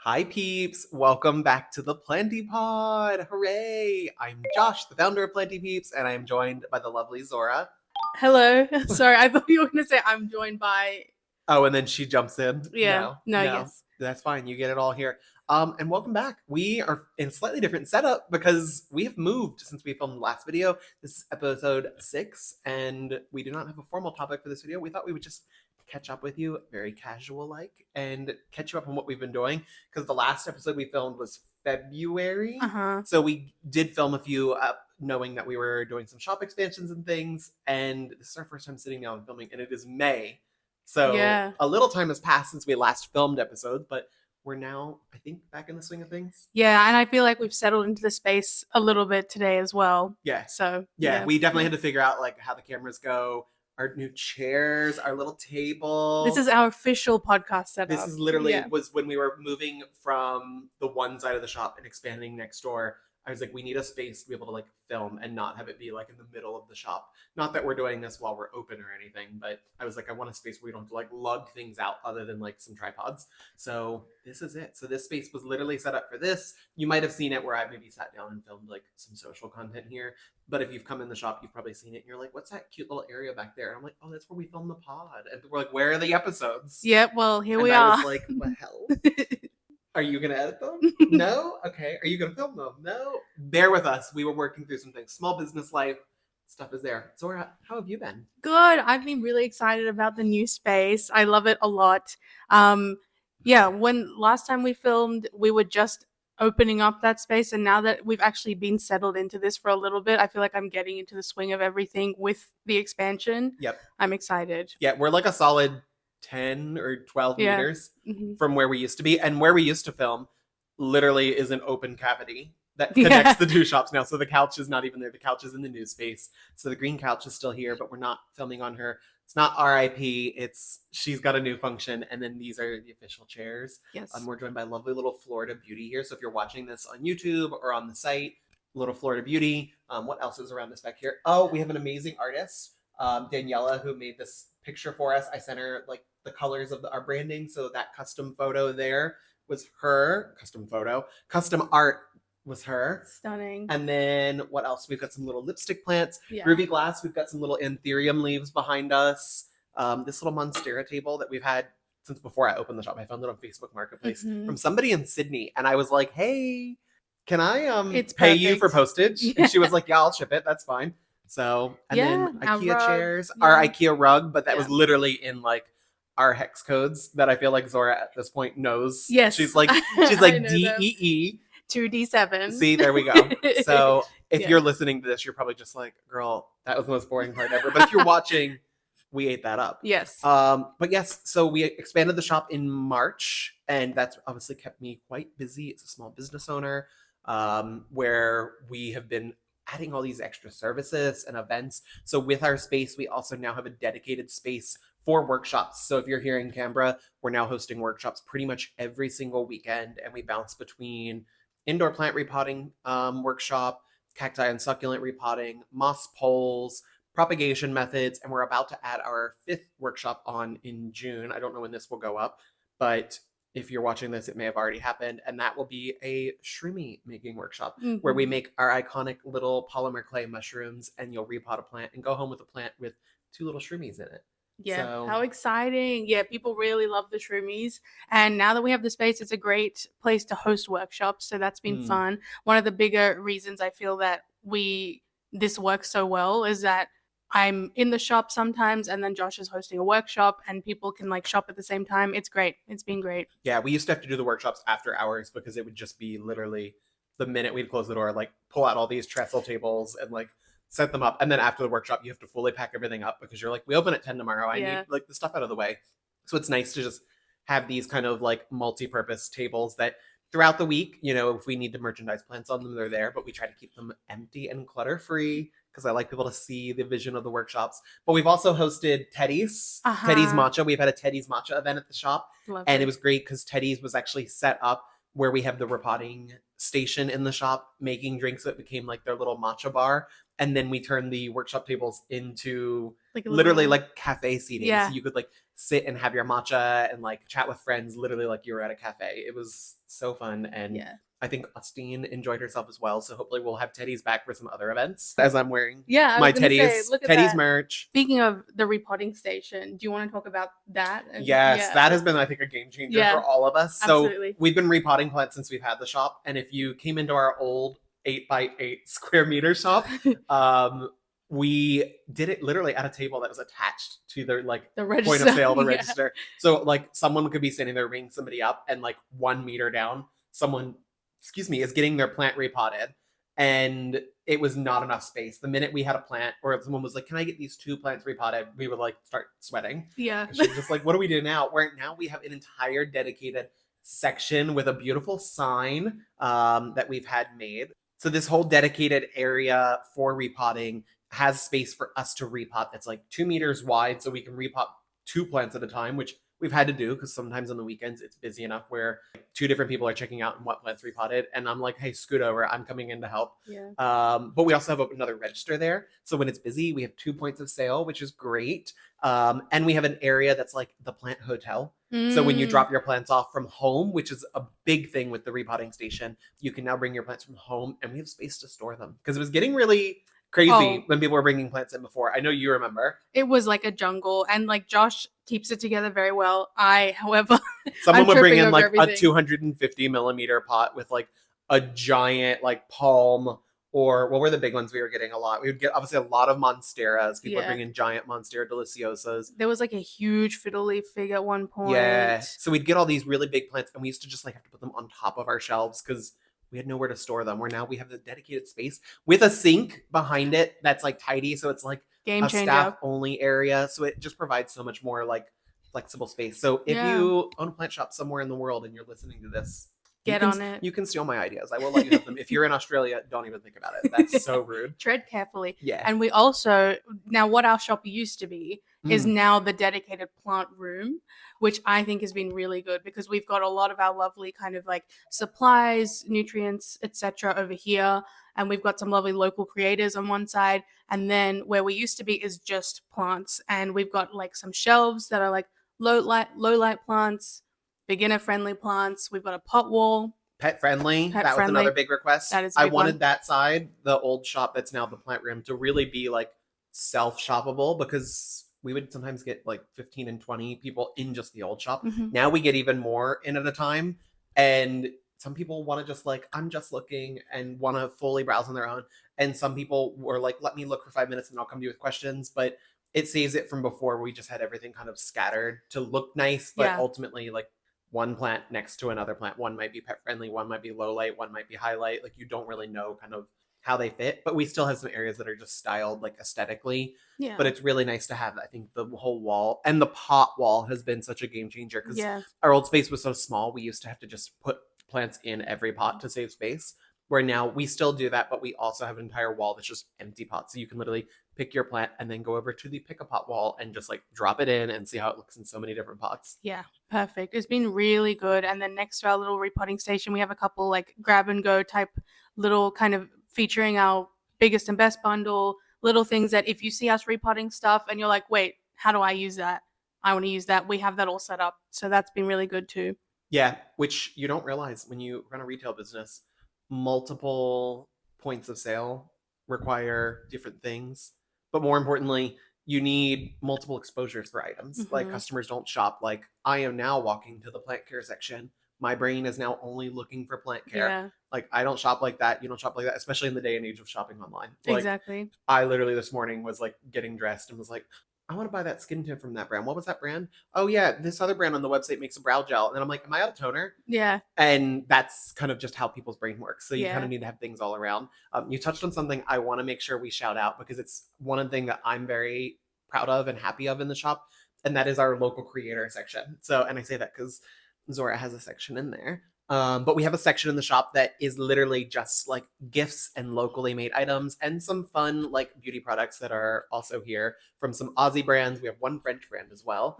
Hi, Peeps. Welcome back to the Planti Pod. Hooray. I'm Josh, the founder of Planti Peeps, and I am joined by the lovely Zohra. Hello. Sorry, I thought you were going to say I'm joined by... Oh, and then she jumps in. No, yes. That's fine. You get it all here. And welcome back. We are in a slightly different setup because we have moved since we filmed the last video. This is episode 6, and we do not have a formal topic for this video. We thought we would just catch up with you, very casual-like, and catch you up on what we've been doing. Because the last episode we filmed was February. So we did film a few knowing that we were doing some shop expansions and things. And this is our first time sitting down and filming, and it is May. So a little time has passed since we last filmed episodes, but we're now, I think, back in the swing of things. Yeah, and I feel like we've settled into the space a little bit today as well. Yeah. So yeah, we definitely had to figure out like how the cameras go, our new chairs, our little table. This is our official podcast setup. This is literally was when we were moving from the one side of the shop and expanding next door. I was like, we need a space to be able to like film and not have it be like in the middle of the shop. Not that we're doing this while we're open or anything, but I was like, I want a space where we don't have to like lug things out other than like some tripods. So this is it. So this space was literally set up for this. You might have seen it where I maybe sat down and filmed like some social content here. But if you've come in the shop, you've probably seen it and you're like, what's that cute little area back there? And I'm like, oh, that's where we filmed the pod. And we're like, where are the episodes? Yeah, well, here we are. are. I was like, what the hell? Are you going to edit them? No? Okay. Are you going to film them? No? Bear with us. We were working through some things. Small business life stuff is there. Zohra, how have you been? Good. I've been really excited about the new space. I love it a lot. When last time we filmed, we were just opening up that space. And now that we've actually been settled into this for a little bit, I feel like I'm getting into the swing of everything with the expansion. Yep. I'm excited. Yeah, we're like a solid 10 or 12 meters from where we used to be. And where we used to film literally is an open cavity that connects the two shops now. So the couch is not even there. The couch is in the new space. So the green couch is still here, but we're not filming on her. It's not RIP. It's she's got a new function. And then these are the official chairs. Yes. We're joined by lovely little Florida Beauty here. So if you're watching this on YouTube or on the site, little Florida Beauty. What else is around us back here? Oh, we have an amazing artist, Daniela, who made this picture for us. I sent her like the colors of our branding. So that custom photo there was her. Custom art was her. Stunning. And then what else? We've got some little lipstick plants. Ruby glass. We've got some little anthurium leaves behind us. This little monstera table that we've had since before I opened the shop. I found it on Facebook Marketplace from somebody in Sydney. And I was like, hey, can I pay you for postage? And she was like, yeah, I'll ship it. That's fine. So, and then IKEA chairs, our IKEA rug, but that was literally in like our hex codes that I feel like Zohra at this point knows. Yes. She's like DEE. 2D7. See, there we go. So if you're listening to this, you're probably just like, girl, that was the most boring part ever. But if you're watching, we ate that up. Yes. But yes, so we expanded the shop in March, and that's obviously kept me quite busy. It's a small business owner where we have been adding all these extra services and events. So with our space, we also now have a dedicated space for workshops. So if you're here in Canberra, we're now hosting workshops pretty much every single weekend, and we bounce between indoor plant repotting workshop, cacti and succulent repotting, moss poles, propagation methods, and we're about to add our 5th workshop on in June. I don't know when this will go up, but if you're watching this, it may have already happened, and that will be a shroomy making workshop where we make our iconic little polymer clay mushrooms, and you'll repot a plant and go home with a plant with 2 little shroomies in it. Yeah, so how exciting. Yeah, people really love the shroomies. And now that we have the space, it's a great place to host workshops. So that's been fun. One of the bigger reasons I feel that this works so well is that I'm in the shop sometimes, and then Josh is hosting a workshop, and people can like shop at the same time. It's great. It's been great. Yeah, we used to have to do the workshops after hours because it would just be literally the minute we'd close the door, like pull out all these trestle tables and like set them up. And then after the workshop, you have to fully pack everything up because you're like, we open at 10 tomorrow. I need like the stuff out of the way. So it's nice to just have these kind of like multi-purpose tables that throughout the week, you know, if we need to merchandise plants on them, they're there, but we try to keep them empty and clutter-free because I like people to see the vision of the workshops. But we've also hosted Teddy's Matcha. We've had a Teddy's Matcha event at the shop. And it was great because Teddy's was actually set up where we have the repotting station in the shop making drinks. So it became like their little matcha bar. and then we turned the workshop tables into Like literally like cafe seating. Yeah. So you could like sit and have your matcha and like chat with friends, literally like you were at a cafe. It was so fun. And Yeah. I think Austine enjoyed herself as well. So hopefully we'll have Teddy's back for some other events, as I'm wearing Yeah, I my was gonna say, Teddy's look at Teddy's that. merch. Speaking of the repotting station, do you want to talk about that? Yes, that has been, I think, a game changer Yeah, for all of us. absolutely. So we've been repotting plants since we've had the shop. And if you came into our old 8x8 square meter shop, we did it literally at a table that was attached to their like The point register. of sale, the Yeah. register. So like someone could be standing there ringing somebody up, and like 1 meter down, someone, is getting their plant repotted. And it was not enough space. The minute we had a plant, or if someone was like, "Can I get these 2 plants repotted?" we would like start sweating. Yeah. She was just like, "What do we do now?" Where now we have an entire dedicated section with a beautiful sign that we've had made. So this whole dedicated area for repotting has space for us to repot that's like 2 meters wide, so we can repot 2 plants at a time, which we've had to do because sometimes on the weekends it's busy enough where 2 different people are checking out what plants repotted, and I'm like, "Hey, scoot over, I'm coming in to help." Yeah. But we also have another register there, so when it's busy we have 2 points of sale, which is great. And we have an area that's like the plant hotel. So when you drop your plants off from home, which is a big thing with the repotting station, you can now bring your plants from home, and we have space to store them because it was getting really crazy when people were bringing plants in before. I know you remember. It was like a jungle, and like Josh keeps it together very well. However, someone would bring in like everything. a 250 millimeter pot with like a giant like palm, or what were the big ones we were getting a lot? We would get obviously a lot of monsteras. People would bring in giant monstera deliciosas. There was like a huge fiddle leaf fig at one point. Yeah. So we'd get all these really big plants, and we used to just like have to put them on top of our shelves because we had nowhere to store them. Where now we have the dedicated space with a sink behind it that's like tidy. So it's like Game a changer. staff only area. So it just provides so much more like flexible space. So if you own a plant shop somewhere in the world and you're listening to this, get on it. You can steal my ideas. I will let you have them. If you're in Australia, don't even think about it. That's so rude. Tread carefully. Yeah. And we also, now what our shop used to be is now the dedicated plant room, which I think has been really good because we've got a lot of our lovely kind of like supplies, nutrients, etc. over here. And we've got some lovely local creators on one side. And then where we used to be is just plants. And we've got like some shelves that are like low light plants, beginner friendly plants. We've got a pot wall. Pet friendly. That was another big request. That is I wanted that side, the old shop that's now the plant room, to really be like self-shoppable, because we would sometimes get like 15 and 20 people in just the old shop. Now we get even more in at a time. And some people want to just like, I'm just looking and want to fully browse on their own. And some people were like, let me look for 5 minutes and I'll come to you with questions. But it saves it from before, we just had everything kind of scattered to look nice, but ultimately like one plant next to another plant. One might be pet friendly, one might be low light, one might be highlight. Like you don't really know kind of how they fit, but we still have some areas that are just styled like aesthetically. Yeah. But it's really nice to have, I think, the whole wall, and the pot wall has been such a game changer because our old space was so small. We used to have to just put plants in every pot to save space, where now we still do that, but we also have an entire wall that's just empty pots. So you can literally pick your plant and then go over to the pick a pot wall and just like drop it in and see how it looks in so many different pots. Yeah, perfect. It's been really good. And then next to our little repotting station, we have a couple like grab and go type little kind of featuring our biggest and best bundle, little things that if you see us repotting stuff and you're like, wait, how do I use that? I want to use that. We have that all set up. So that's been really good too. Yeah, which you don't realize when you run a retail business, multiple points of sale require different things. But more importantly, you need multiple exposures for items. Like customers don't shop like, I am now walking to the plant care section. My brain is now only looking for plant care. Yeah. Like I don't shop like that. You don't shop like that, especially in the day and age of shopping online. Like, exactly. I literally this morning was like getting dressed and was like, I want to buy that skin tint from that brand. What was that brand? Oh yeah, this other brand on the website makes a brow gel. And then I'm like, am I out of toner? Yeah. And that's kind of just how people's brain works. So you kind of need to have things all around. You touched on something I want to make sure we shout out because it's one thing that I'm very proud of and happy of in the shop. And that is our local creator section. So, and I say that because Zohra has a section in there. But we have a section in the shop that is literally just like gifts and locally made items and some fun like beauty products that are also here from some Aussie brands. We have one French brand as well.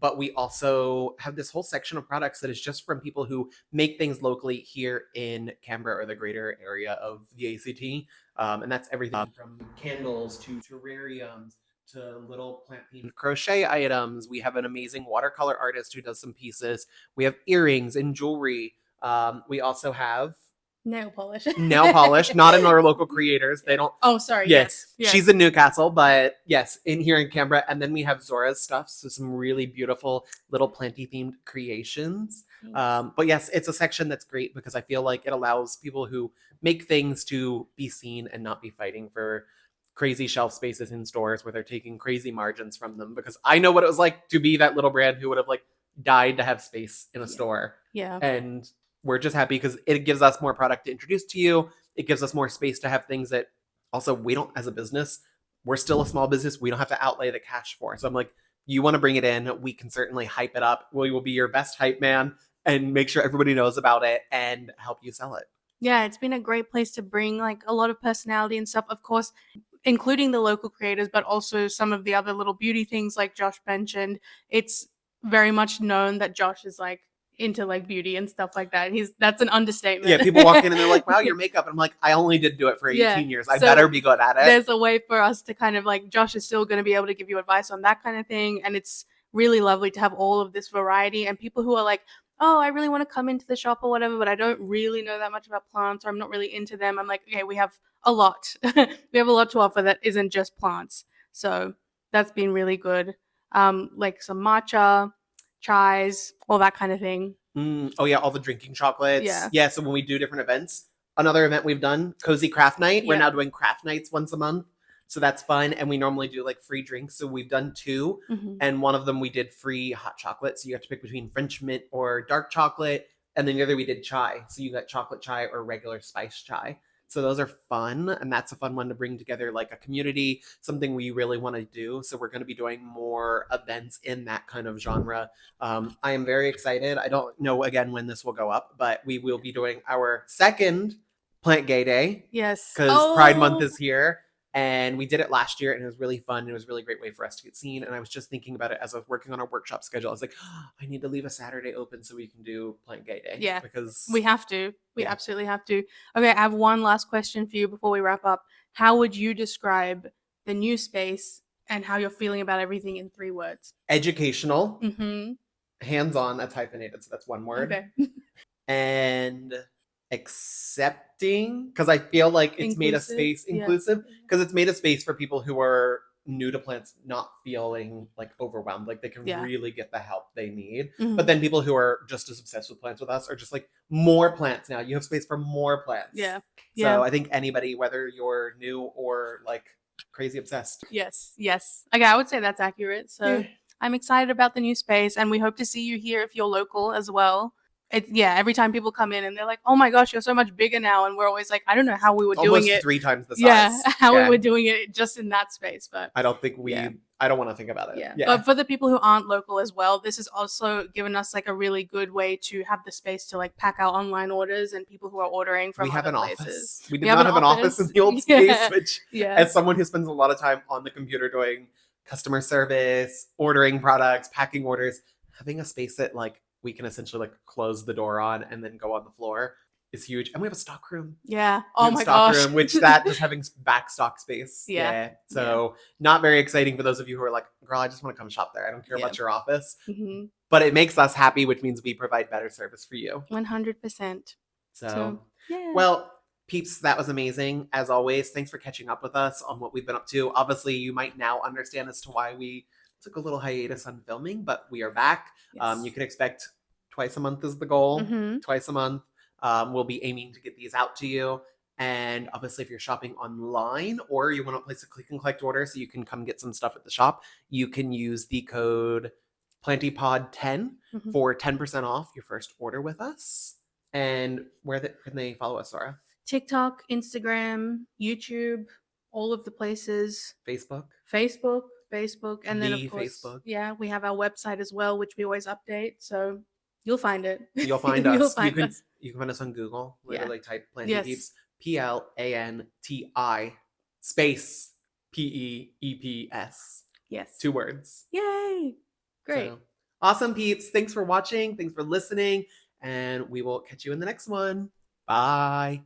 But we also have this whole section of products that is just from people who make things locally here in Canberra or the greater area of the ACT. And that's everything from candles to terrariums to little plant themed crochet items. We have an amazing watercolor artist who does some pieces. We have earrings and jewelry. We also have nail polish. not in our local creators. They don't. Oh, sorry. Yeah, Yes. she's in Newcastle, but yes, in here in Canberra. And then we have Zohra's stuff, so some really beautiful little planty themed creations. But yes, it's a section that's great because I feel like it allows people who make things to be seen and not be fighting for crazy shelf spaces in stores where they're taking crazy margins from them, because I know what it was like to be that little brand who would have like died to have space in a store. Yeah. And we're just happy because it gives us more product to introduce to you. It gives us more space to have things that also we don't, as a business, we're still a small business. We don't have to outlay the cash for. So I'm like, you want to bring it in, we can certainly hype it up. We will be your best hype man and make sure everybody knows about it and help you sell it. Yeah, it's been a great place to bring like a lot of personality and stuff. Of course, including the local creators, but also some of the other little beauty things like Josh mentioned. It's very much known that Josh is like into like beauty and stuff like that. That's an understatement. Yeah, people walk in and they're like, wow, your makeup. And I'm like, I only did do it for 18 years. I better be good at it. There's a way for us to kind of like, Josh is still going to be able to give you advice on that kind of thing. And it's really lovely to have all of this variety and people who are like, oh, I really want to come into the shop or whatever, but I don't really know that much about plants or I'm not really into them. I'm like, okay, we have a lot. We have a lot to offer that isn't just plants. So that's been really good. Like some matcha, chais, all that kind of thing. Oh yeah, all the drinking chocolates. Yeah, so when we do different events, another event we've done, Cozy Craft Night. We're now doing craft nights once a month. So that's fun. And we normally do like free drinks. So we've done 2. And one of them we did free hot chocolate. So you have to pick between French mint or dark chocolate. And then the other we did chai. So you got chocolate chai or regular spice chai. So those are fun. And that's a fun one to bring together like a community, something we really want to do. So we're going to be doing more events in that kind of genre. I am very excited. I don't know again when this will go up, but we will be doing our second Plant Gay Day. Yes. Because Pride Month is here. And we did it last year and it was really fun. It was a really great way for us to get seen. And I was just thinking about it as I was working on our workshop schedule. I was like, oh, I need to leave a Saturday open so we can do Plant Gay Day. Yeah. Because we have to. We absolutely have to. Okay, I have one last question for you before we wrap up. How would you describe the new space and how you're feeling about everything in 3 words? Educational. Hands-on. That's hyphenated, so that's one word. Okay. And accepting, because I feel like it's made a space inclusive, because it's made a space for people who are new to plants not feeling like overwhelmed, like they can really get the help they need. But then people who are just as obsessed with plants with us are just like, more plants now. You have space for more plants. So I think anybody, whether you're new or like crazy obsessed. Yes. Okay, I would say that's accurate. So I'm excited about the new space and we hope to see you here if you're local as well. Every time people come in and they're like, oh my gosh, you're so much bigger now. And we're always like, I don't know how we were doing it. 3 times the size. Yeah, how we were doing it just in that space. But I don't think I don't want to think about it. Yeah. But for the people who aren't local as well, this has also given us like a really good way to have the space to like pack out online orders and people who are ordering from other places. Office. We did not have an office in the old space, which as someone who spends a lot of time on the computer doing customer service, ordering products, packing orders, having a space that like we can essentially like close the door on and then go on the floor is huge. And we have a stock room. Yeah. Oh my gosh. Which that just having back stock space. So not very exciting for those of you who are like, girl, I just want to come shop there. I don't care about your office. But it makes us happy, which means we provide better service for you. 100%. So well, Peeps, that was amazing. As always, thanks for catching up with us on what we've been up to. Obviously, you might now understand as to why we took a little hiatus on filming, but we are back. You can expect twice a month is the goal. Twice a month. We'll be aiming to get these out to you. And obviously, if you're shopping online or you want to place a click and collect order so you can come get some stuff at the shop, you can use the code Planti Pod 10 for 10% off your first order with us. And where can they follow us, Zohra? TikTok, Instagram, YouTube, all of the places. Facebook, and then of course, we have our website as well, which we always update. So You'll find it. You'll find You'll us. find us. You can find us on Google. Yeah. Literally type Planti Yes. Peeps. PLANTI space PEEPS. Yes. 2 words. Yay. Great. So, awesome, peeps. Thanks for watching. Thanks for listening. And we will catch you in the next one. Bye.